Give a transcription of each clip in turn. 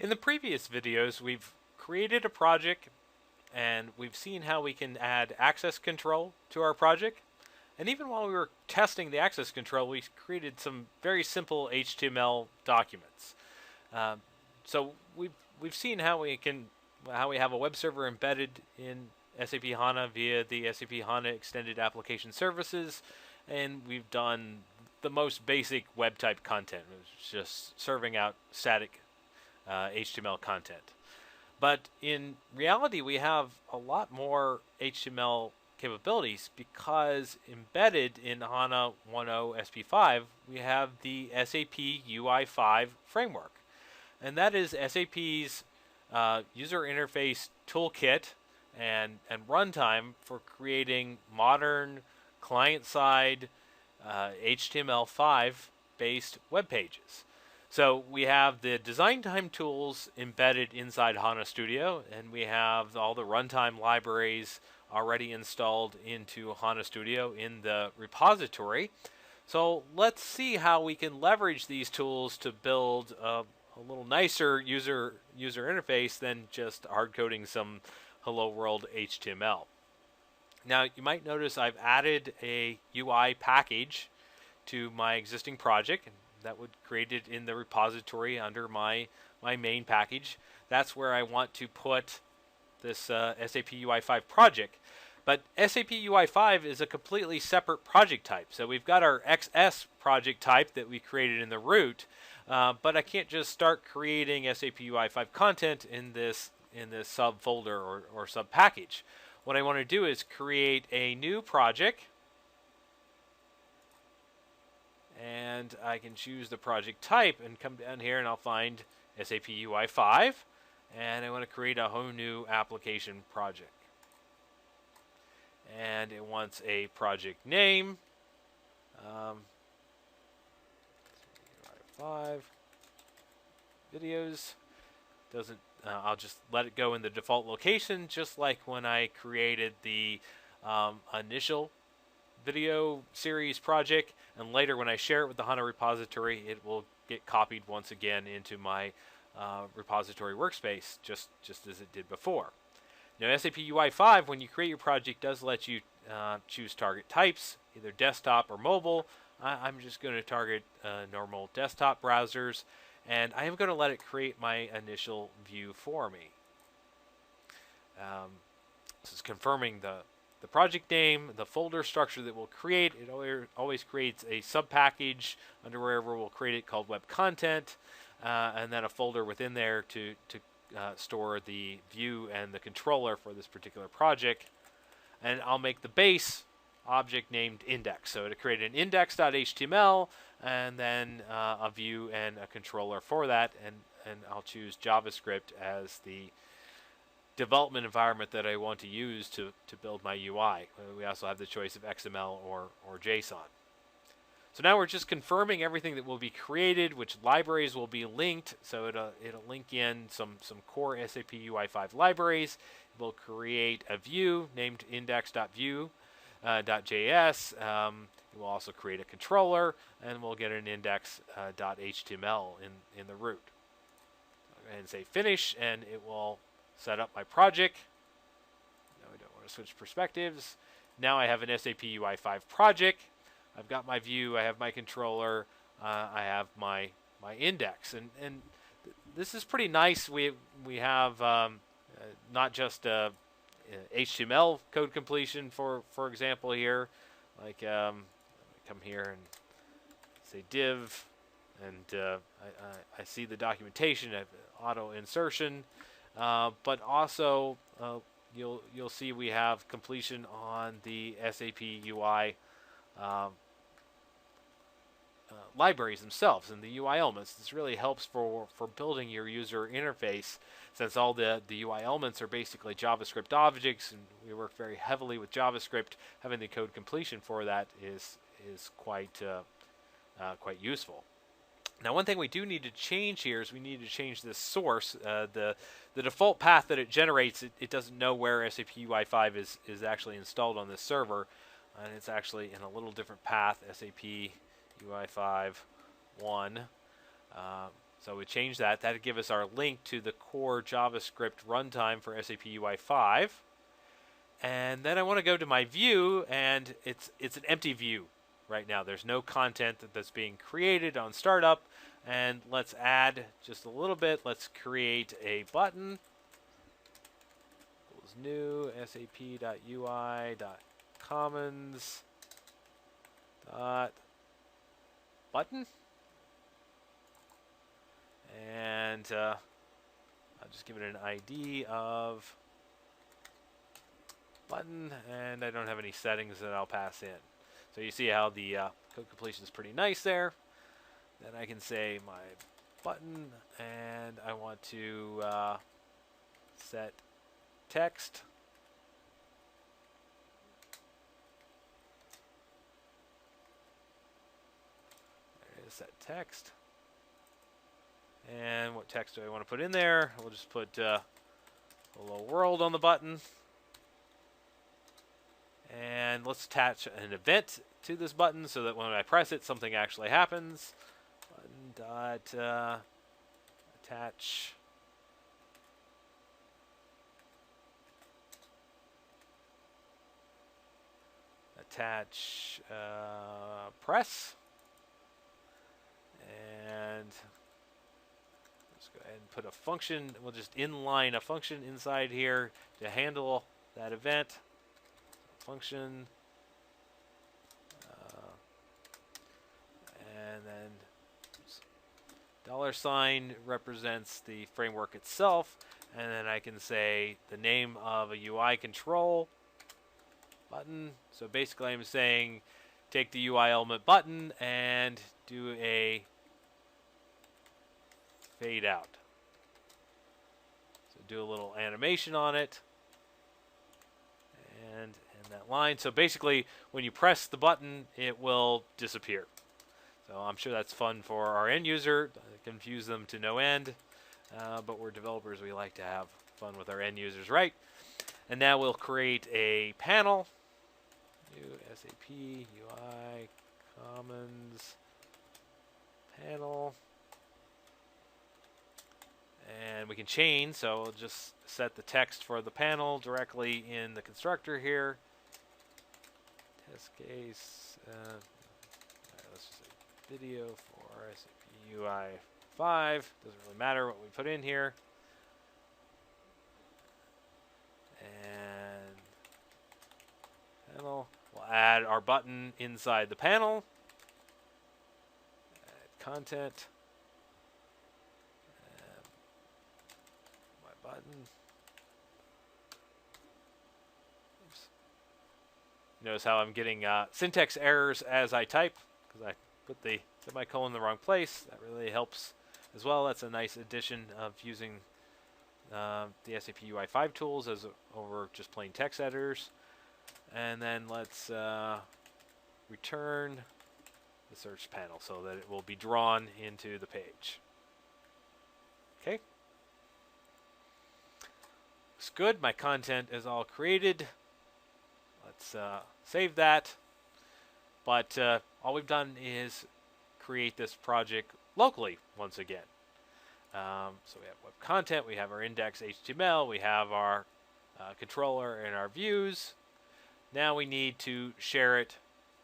In the previous videos, we've created a project and we've seen how we can add access control to our project. And even while we were testing the access control, we created some very simple HTML documents. Um, so we've seen how we have a web server embedded in SAP HANA via the SAP HANA Extended Application Services, and we've done the most basic web type content, which is just serving out static HTML content. But in reality, we have a lot more HTML capabilities because embedded in HANA 1.0 SP5, we have the SAP UI5 framework. And that is SAP's user interface toolkit and runtime for creating modern client-side HTML5 based web pages. So we have the design time tools embedded inside HANA Studio, and we have all the runtime libraries already installed into HANA Studio in the repository. So let's see how we can leverage these tools to build a little nicer user interface than just hard coding some Hello World HTML. Now you might notice I've added a UI package to my existing project. That would create it in the repository under my main package. That's where I want to put this SAP UI5 project. But SAP UI5 is a completely separate project type. So we've got our XS project type that we created in the root, but I can't just start creating SAP UI5 content in this subfolder or sub package. What I want to do is create a new project, and I can choose the project type and come down here and I'll find SAP UI5, and I want to create a whole new application project. And it wants a project name, UI5 videos. Doesn't I'll just let it go in the default location, just like when I created the initial video series project, and later when I share it with the HANA repository, it will get copied once again into my repository workspace, just as it did before. Now SAP UI5, when you create your project, does let you choose target types, either desktop or mobile. I'm just going to target normal desktop browsers, and I am going to let it create my initial view for me. This is confirming the project name, the folder structure that we'll create. It always creates a sub-package under wherever we'll create it called web content, and then a folder within there to store the view and the controller for this particular project. And I'll make the base object named index. So to create an index.html and then a view and a controller for that, and I'll choose JavaScript as the development environment that I want to use to build my UI. We also have the choice of XML or JSON. So now we're just confirming everything that will be created, which libraries will be linked. So it'll link in some core SAP UI5 libraries. It will create a view named index.view.js. It will also create a controller, and we'll get an index.html in the root. I'll go ahead and say finish, and it will set up my project. No, I don't want to switch perspectives. Now I have an SAP UI5 project. I've got my view, I have my controller, I have my index, and this is pretty nice. We have not just HTML code completion, for example here, like come here and say div, and I see the documentation, I have auto insertion, but also you'll see we have completion on the SAP UI libraries themselves and the UI elements. This really helps for building your user interface, since all the UI elements are basically JavaScript objects, and we work very heavily with JavaScript. Having the code completion for that is quite useful. Now, one thing we do need to change here is we need to change this source. The default path that it generates, it doesn't know where SAP UI5 is actually installed on this server, and it's actually in a little different path, SAP UI5 1. So we change that. That'd give us our link to the core JavaScript runtime for SAP UI5. And then I want to go to my view, and it's an empty view right now. There's no content that's being created on startup. And let's add just a little bit. Let's create a button. Equals new sap.ui.commons button. And I'll just give it an ID of button, and I don't have any settings that I'll pass in. So you see how the code completion is pretty nice there. Then I can say my button, and I want to set text. There it is, set text. And what text do I want to put in there? We'll just put hello world on the button. And let's attach an event to this button so that when I press it, something actually happens. Button dot attach press. And let's go ahead and put a function. We'll just inline a function inside here to handle that event. Function, and then $sign represents the framework itself, and then I can say the name of a UI control button. So basically I'm saying take the UI element button and do a fade out. So do a little animation on it. And that line. So basically, when you press the button, it will disappear. So I'm sure that's fun for our end user. Confuse them to no end. But we're developers. We like to have fun with our end users, right? And now we'll create a panel. New SAP UI Commons panel. And we can chain, so we'll just set the text for the panel directly in the constructor here. Test case, let's just say video for SAP UI5. Doesn't really matter what we put in here. And panel, we'll add our button inside the panel. Add content. Button. Oops. Notice how I'm getting syntax errors as I type because I put the semicolon in the wrong place. That really helps as well. That's a nice addition of using the SAP UI5 tools as over just plain text editors. And then let's return the search panel so that it will be drawn into the page. Okay. Looks good. My content is all created. Let's save that. But all we've done is create this project locally once again. So we have web content, we have our index HTML, we have our controller and our views. Now we need to share it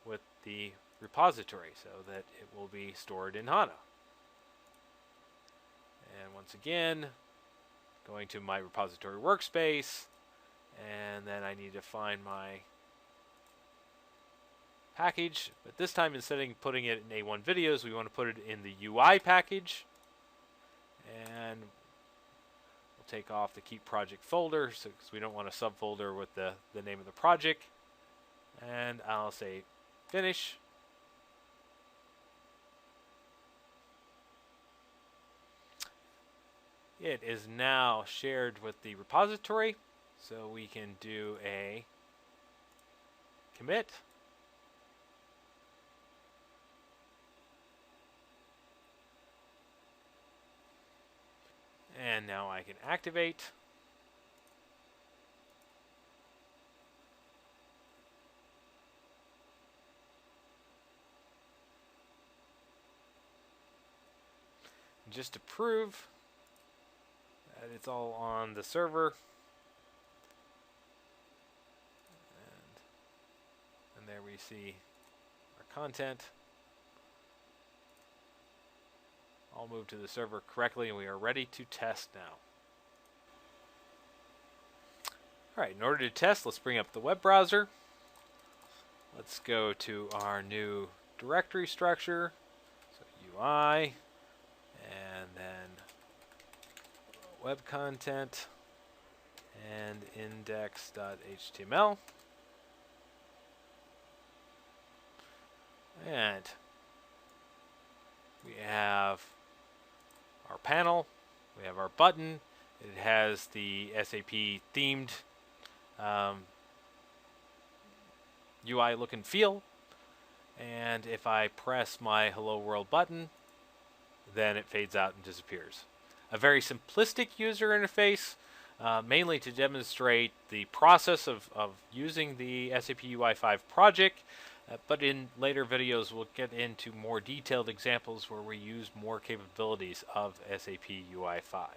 with the repository so that it will be stored in HANA. And once again, going to my repository workspace, and then I need to find my package, but this time instead of putting it in A1 videos, we want to put it in the UI package, and we'll take off the keep project folder because we don't want a subfolder with the name of the project, and I'll say finish. It is now shared with the repository, so we can do a commit. And now I can activate. Just to prove that it's all on the server, and there we see our content all moved to the server correctly, and we are ready to test now. Alright, in order to test, let's bring up the web browser. Let's go to our new directory structure, so UI, and then web content, and index.html. And we have our panel, we have our button, it has the SAP themed UI look and feel, and if I press my Hello World button, then it fades out and disappears. A very simplistic user interface, mainly to demonstrate the process of using the SAP UI5 project, but in later videos we'll get into more detailed examples where we use more capabilities of SAP UI5.